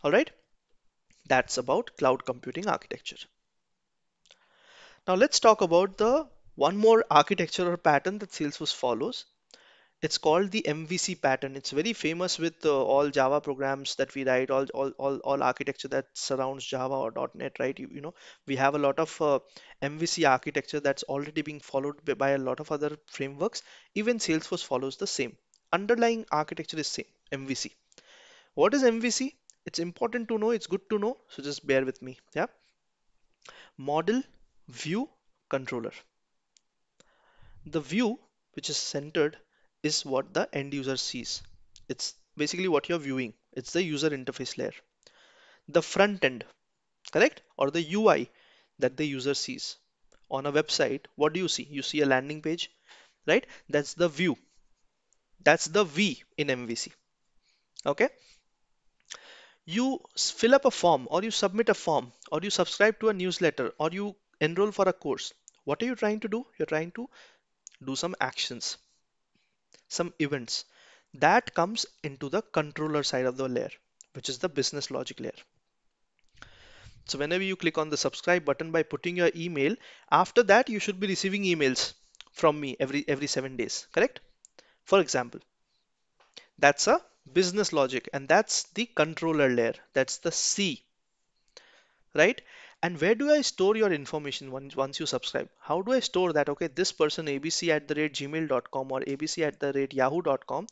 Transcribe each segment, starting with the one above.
All right, that's about cloud computing architecture. Now let's talk about the one more architecture or pattern that Salesforce follows. It's called the MVC pattern. It's very famous with all Java programs that we write, all architecture that surrounds Java or .NET, right? We have a lot of MVC architecture that's already being followed by a lot of other frameworks. Even Salesforce follows the same. Underlying architecture is same, MVC. What is MVC? It's important to know, it's good to know, so just bear with me. Yeah. Model, view, controller. The view, which is centered, is what the end user sees. It's basically what you're viewing. It's the user interface layer. The front end, correct? Or the UI that the user sees. On a website, what do you see? You see a landing page, right? That's the view. That's the V in MVC. Okay? You fill up a form, or you submit a form, or you subscribe to a newsletter, or you enroll for a course. What are you trying to do? You're trying to do some actions, some events. That comes into the controller side of the layer, which is the business logic layer. So whenever you click on the subscribe button by putting your email, after that you should be receiving emails from me every 7 days, correct? For example, that's a business logic, and that's the controller layer. That's the C, right? And where do I store your information once you subscribe? How do I store that? Okay, this person abc@gmail.com or abc@yahoo.com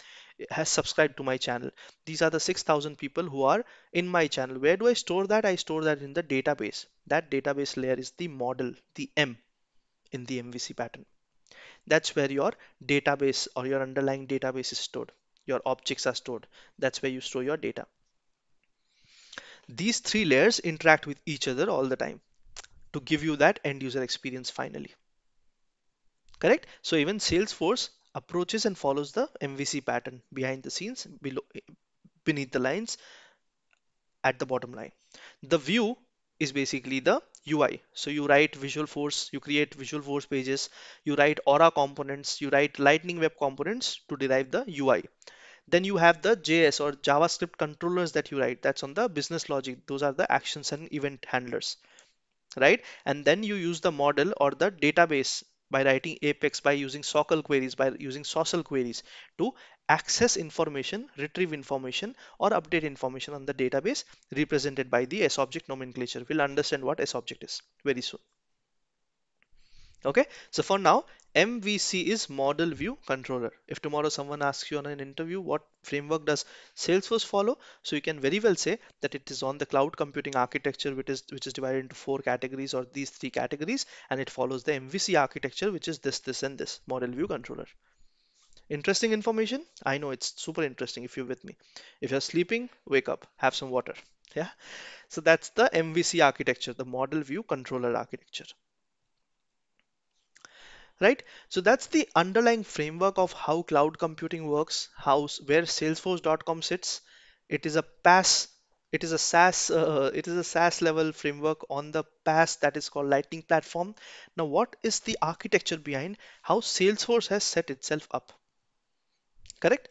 has subscribed to my channel. These are the 6,000 people who are in my channel. Where do I store that? I store that in the database. That database layer is the model, the M in the MVC pattern. That's where your database or your underlying database is stored. Your objects are stored. That's where you store your data. These three layers interact with each other all the time to give you that end user experience finally. Correct? So even Salesforce approaches and follows the MVC pattern behind the scenes, beneath the lines, at the bottom line. The view is basically the UI. So you write Visual Force, you create Visual Force pages, you write Aura components, you write Lightning Web components to derive the UI. Then you have the JS or JavaScript controllers that you write. That's on the business logic. Those are the actions and event handlers, right? And then you use the model or the database by writing Apex, by using SOQL queries, by using social queries to access information, retrieve information, or update information on the database represented by the S-object nomenclature. We'll understand what S-object is very soon. Okay, so for now, MVC is model view controller. If tomorrow someone asks you on an interview what framework does Salesforce follow, so you can very well say that it is on the cloud computing architecture, which is divided into four categories or these three categories, and it follows the MVC architecture, which is this, and this model view controller. Interesting information? I know it's super interesting if you're with me. If you're sleeping, wake up, have some water. Yeah. So that's the MVC architecture, the model view controller architecture. Right? So that's the underlying framework of how cloud computing works, where Salesforce.com sits. It is a PaaS, it is a SaaS level framework on the PaaS that is called Lightning Platform. Now, what is the architecture behind how Salesforce has set itself up? Correct?